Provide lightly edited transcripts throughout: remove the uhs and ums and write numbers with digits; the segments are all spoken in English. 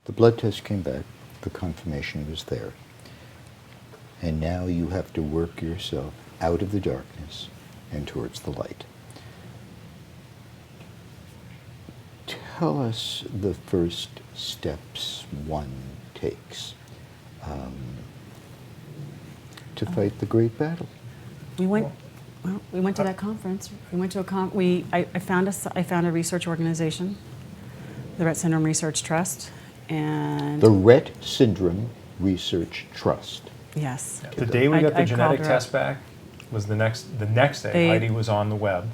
The blood test came back, the confirmation was there. And now you have to work yourself out of the darkness and towards the light. Tell us the first steps one takes to fight the great battle. We went to that conference. We went to I found a research organization, the RETT Syndrome Research Trust, and The RETT Syndrome Research Trust. yes. The day we got the I genetic called her test back was the next day. Heidi was on the web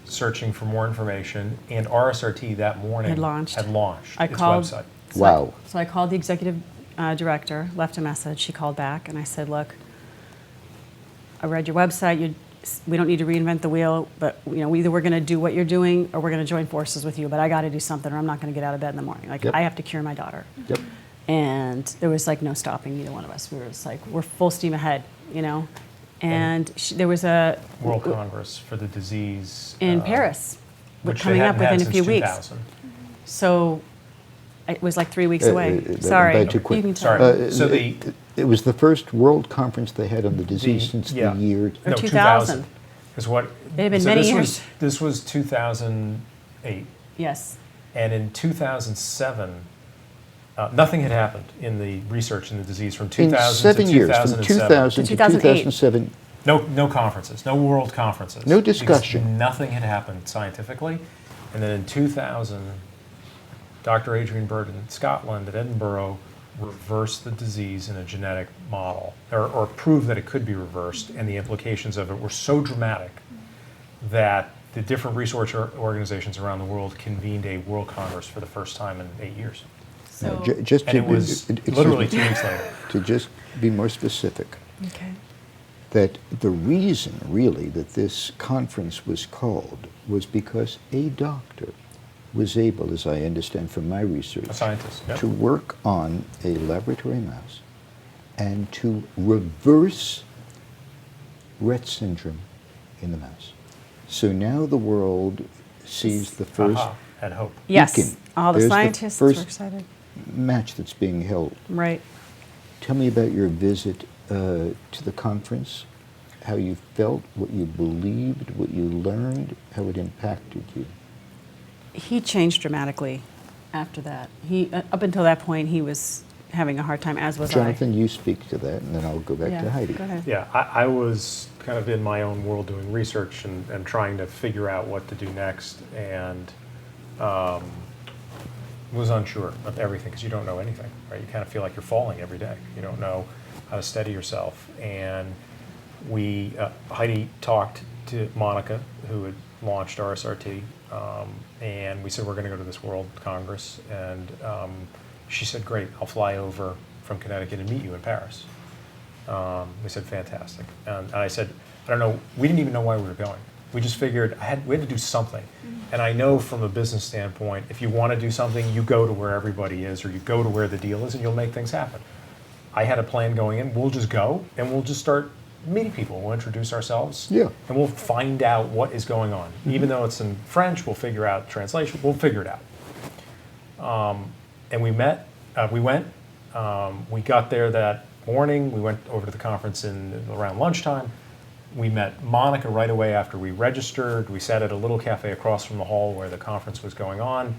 searching for more information, and RSRT that morning Had launched. its called- website. Wow. So I called the executive director, left a message. She called back, and I said, "Look, I read your website. We don't need to reinvent the wheel, but either we're going to do what you're doing, or we're going to join forces with you. But I got to do something, or I'm not going to get out of bed in the morning. Yep. I have to cure my daughter." Yep. And there was no stopping either one of us. We were just we're full steam ahead, And there was a World Congress for the disease in Paris, which coming they up hadn't within had a few since weeks. 2000. So it was 3 weeks away. Sorry, too quick. you can Sorry. tell. So it was the first world conference they had on the disease since yeah. the year. Or No, 2000. Is what It had been many years. This was 2008, Yes. and in 2007, nothing had happened in the research in the disease from In 2000 7 to years, from 2007. 2000 to 2008. 2007, No conferences, no world conferences. No because discussion. Nothing had happened scientifically. And then in 2000, Dr. Adrian Bird in Scotland at Edinburgh reversed the disease in a genetic model, or proved that it could be reversed, and the implications of it were so dramatic that the different research organizations around the world convened a World Congress for the first time in 8 years. So just And it was literally 2 weeks later. To just be more specific, okay. that the reason really that this conference was called was because a doctor was able, as I understand from my research, A scientist, yep. to work on a laboratory mouse and to reverse Rett syndrome in the mouse. So now the world sees the first Aha, had hope. Yes. beacon. All the There's scientists were first excited. match that's being held. Right. Tell me about your visit to the conference, how you felt, what you believed, what you learned, how it impacted you. He changed dramatically after that. Up until that point, he was having a hard time, as was Jonathan, you speak to that, and then I'll go back I. to Heidi. Go ahead. Yeah, I was kind of in my own world doing research and trying to figure out what to do next, and was unsure of everything because you don't know anything, right? You kind of feel like you're falling every day. You don't know how to steady yourself. And Heidi talked to Monica, who had launched RSRT, and we said, we're going to go to this World Congress. And she said, great, I'll fly over from Connecticut and meet you in Paris. We said, fantastic. And I said, I don't know, we didn't even know why we were going. We just figured we had to do something. And I know from a business standpoint, if you want to do something, you go to where everybody is, or you go to where the deal is, and you'll make things happen. I had a plan going in. We'll just go, and we'll just start meeting people. We'll introduce ourselves, Yeah. and we'll find out what is going on. Even though it's in French, we'll figure out translation. We'll figure it out. And we met. We went. We got there that morning. We went over to the conference around lunchtime. We met Monica right away after we registered. We sat at a little cafe across from the hall where the conference was going on.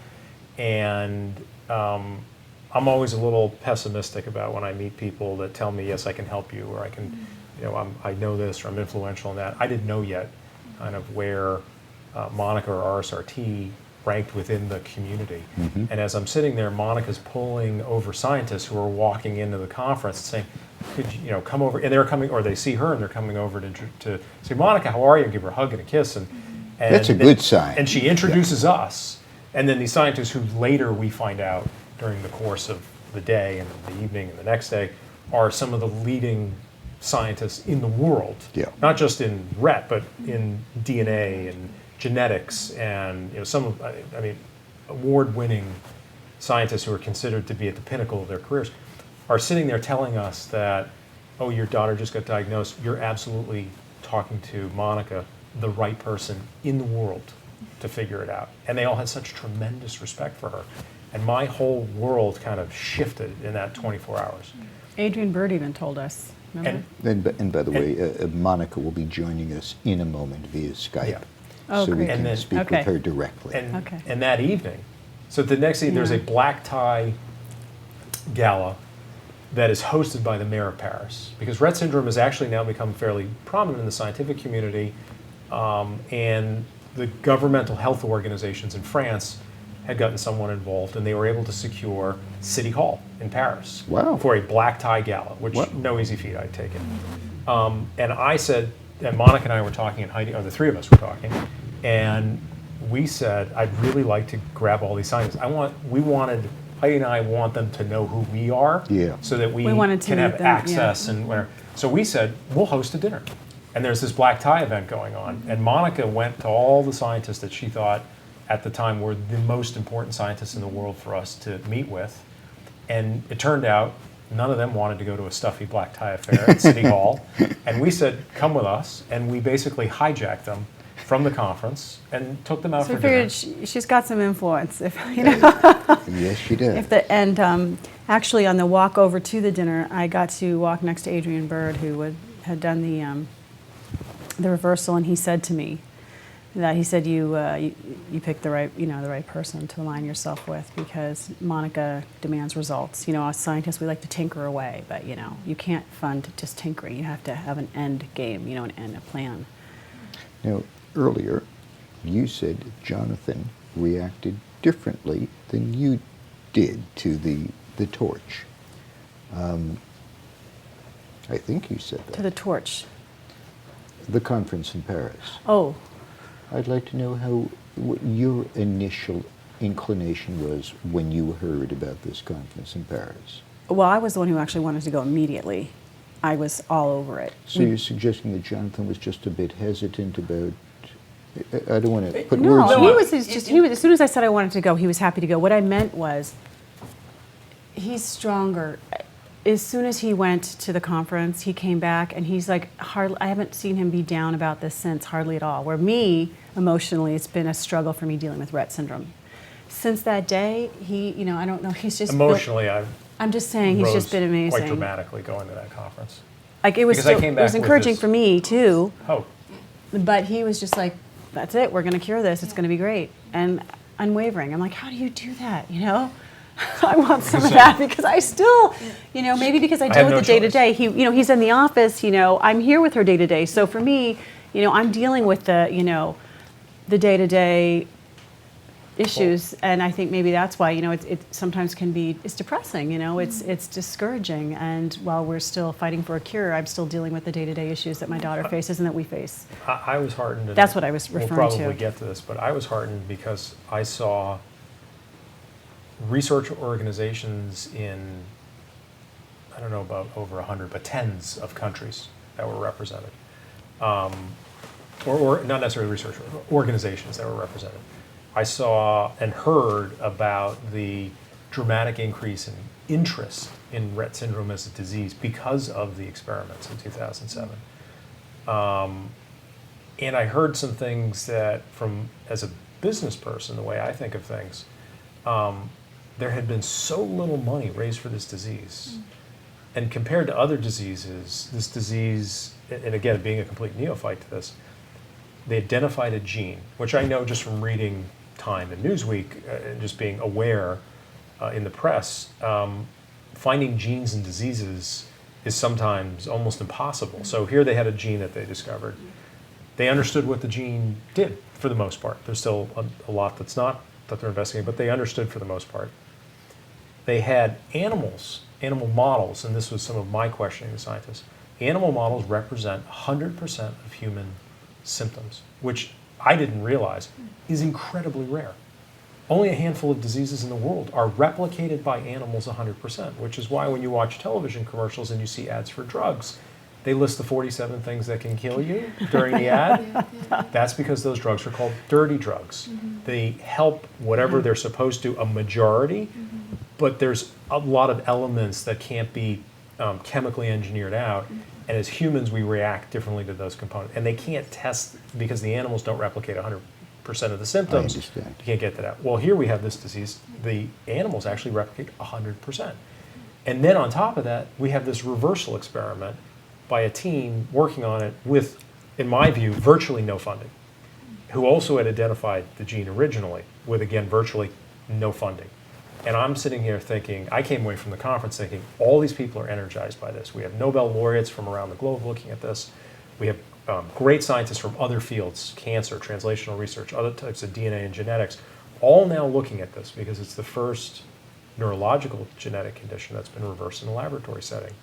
And I'm always a little pessimistic about when I meet people that tell me, yes, I can help you, or I can, I know this, or I'm influential in that. I didn't know yet kind of where Monica or RSRT ranked within the community. Mm-hmm. And as I'm sitting there, Monica's pulling over scientists who are walking into the conference and saying, could you come over, and they're coming, or they see her and they're coming over to say, Monica, how are you? And give her a hug and a kiss. And That's a good sign. And she introduces us. And then these scientists who later we find out during the course of the day and the evening and the next day are some of the leading scientists in the world. Yeah. Not just in RETT, but in DNA and genetics, and some of, award-winning scientists who are considered to be at the pinnacle of their careers are sitting there telling us that, oh, your daughter just got diagnosed. You're absolutely talking to Monica, the right person in the world to figure it out. And they all had such tremendous respect for her. And my whole world kind of shifted in that 24 hours. Adrian Bird even told us, remember? And by the way, Monica will be joining us in a moment via Skype. Yeah. Oh, so we great. can And then- speak Okay. with her directly. Okay. And that evening, so the next evening, there's a Yeah. black tie gala that is hosted by the mayor of Paris. Because Rett syndrome has actually now become fairly prominent in the scientific community, and the governmental health organizations in France had gotten someone involved, and they were able to secure City Hall in Paris Wow. for a black tie gala, which Wow. no easy feat, I take it. And I said, and Monica and I were talking, and Heidi, or the three of us were talking, and we said, I'd really like to grab all these scientists. Heidi and I want them to know who we are, Yeah. so that we We wanted to can meet have them, yeah. access and whatever. So we said, we'll host a dinner. And there's this black tie event going on. And Monica went to all the scientists that she thought at the time were the most important scientists in the world for us to meet with. And it turned out none of them wanted to go to a stuffy black tie affair at City Hall. And we said, come with us. And we basically hijacked them from the conference and took them out So for we dinner. figured she's got some influence, if you know. Yes, she did. Actually, on the walk over to the dinner, I got to walk next to Adrian Bird, who had done the reversal, and he said to me that you picked the right person to align yourself with, because Monica demands results. You know, as scientists, we like to tinker away, but you can't fund just tinkering. You have to have an end game, a plan. Now, earlier, you said Jonathan reacted differently than you did to the torch. I think you said that. To the torch. The conference in Paris. Oh, I'd like to know what your initial inclination was when you heard about this conference in Paris. well, I was the one who actually wanted to go immediately. I was all over it. So you're suggesting that Jonathan was just a bit hesitant about. I don't want to put No, words in. he was as soon as I said I wanted to go, he was happy to go. What I meant was, he's stronger. As soon as he went to the conference, he came back and he's like, I haven't seen him be down about this since, hardly at all. Where me, emotionally, it's been a struggle for me dealing with Rett syndrome. Since that day, I don't know, he's just Emotionally, I'm just saying, he's just been amazing. quite dramatically going to that conference. Like it was, Because I still, came it back was with encouraging this- for me too. Hope. But he was just like, that's it, we're going to cure this, it's going to be great. And unwavering. I'm like, how do you do that, I want some of that, because I still, maybe because I deal have with no the day-to-day. He's in the office, I'm here with her day-to-day. So for me, I'm dealing with the the day-to-day issues, and I think maybe that's why, it sometimes it's depressing, it's discouraging. And while we're still fighting for a cure, I'm still dealing with the day-to-day issues that my daughter faces and that we face. I was heartened. and That's what I was referring to. We'll probably get to this, but I was heartened because I saw research organizations in, I don't know about over 100, but tens of countries that were represented. Or not necessarily research organizations that were represented. I saw and heard about the dramatic increase in interest in Rett syndrome as a disease because of the experiments in 2007. And I heard some things that, as a business person, the way I think of things, there had been so little money raised for this disease. And compared to other diseases, this disease, and again, being a complete neophyte to this, they identified a gene, which I know just from reading Time and Newsweek, and just being aware in the press, finding genes in diseases is sometimes almost impossible. So here they had a gene that they discovered. They understood what the gene did for the most part. There's still a lot that's not, that they're investigating, but they understood for the most part. They had animal models, and this was some of my questioning to scientists. Animal models represent 100% of human symptoms, which I didn't realize is incredibly rare. Only a handful of diseases in the world are replicated by animals 100%, which is why when you watch television commercials and you see ads for drugs, they list the 47 things that can kill you during the ad. That's because those drugs are called dirty drugs. They help whatever they're supposed to, a majority, but there's a lot of elements that can't be chemically engineered out. And as humans, we react differently to those components. And they can't test, because the animals don't replicate 100% of the symptoms. understand. You can't get that out. Well, here we have this disease. The animals actually replicate 100%. And then on top of that, we have this reversal experiment by a team working on it with, in my view, virtually no funding, who also had identified the gene originally with, again, virtually no funding. And I'm sitting here thinking, I came away from the conference thinking, all these people are energized by this. We have Nobel laureates from around the globe looking at this. We have great scientists from other fields, cancer, translational research, other types of DNA and genetics, all now looking at this because it's the first neurological genetic condition that's been reversed in a laboratory setting.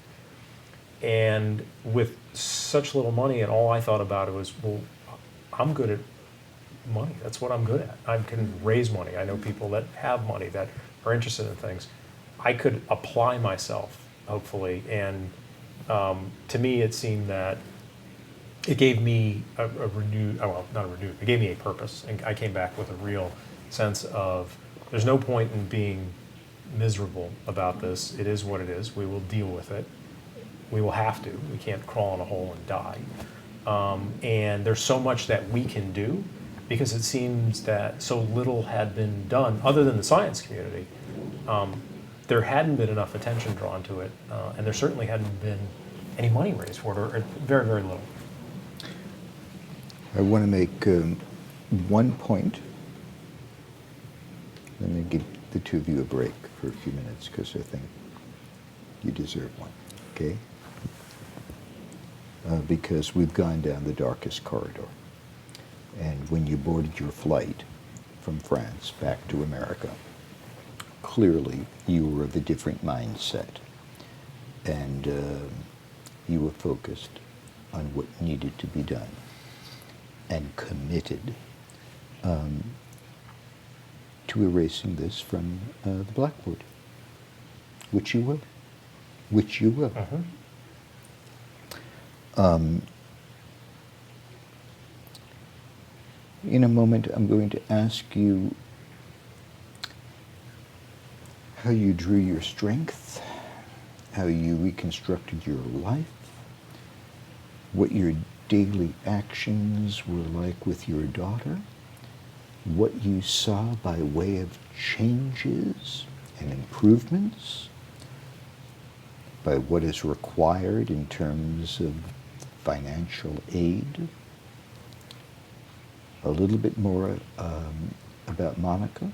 And with such little money, and all I thought about it was, well, I'm good at money. That's what I'm good at. I can raise money. I know people that have money that are interested in things. I could apply myself, hopefully, and to me it seemed that it gave me a renewed, well, not a renewed, it gave me a purpose, and I came back with a real sense of there's no point in being miserable about this. It is what it is. We will deal with it. We will have to. We can't crawl in a hole and die. And there's so much that we can do, because it seems that so little had been done other than the science community. There hadn't been enough attention drawn to it, and there certainly hadn't been any money raised for it, or very, very little. I want to make one point. Let me give the two of you a break for a few minutes, because I think you deserve one, okay? Because we've gone down the darkest corridor. And when you boarded your flight from France back to America, clearly you were of a different mindset. And you were focused on what needed to be done and committed to erasing this from the blackboard, which you will. Which you will. Uh-huh. In a moment, I'm going to ask you how you drew your strength, how you reconstructed your life, what your daily actions were like with your daughter, what you saw by way of changes and improvements, by what is required in terms of financial aid, a little bit more about Monica,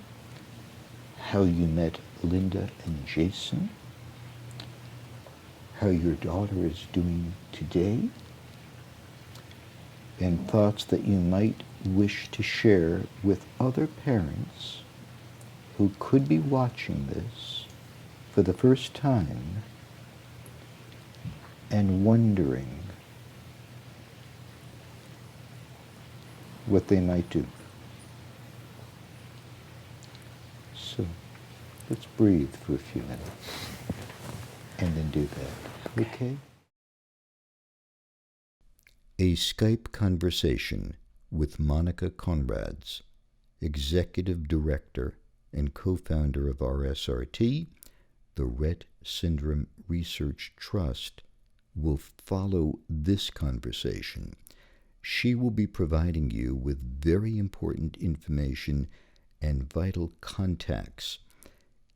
how you met Linda and Jason, how your daughter is doing today, and thoughts that you might wish to share with other parents who could be watching this for the first time and wondering what they might do. So let's breathe for a few minutes and then do that. Okay? A Skype conversation with Monica Conrads, Executive Director and co-founder of RSRT, the RETT Syndrome Research Trust, will follow this conversation. She will be providing you with very important information and vital contacts.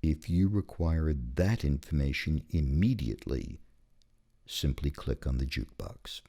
If you require that information immediately, simply click on the jukebox.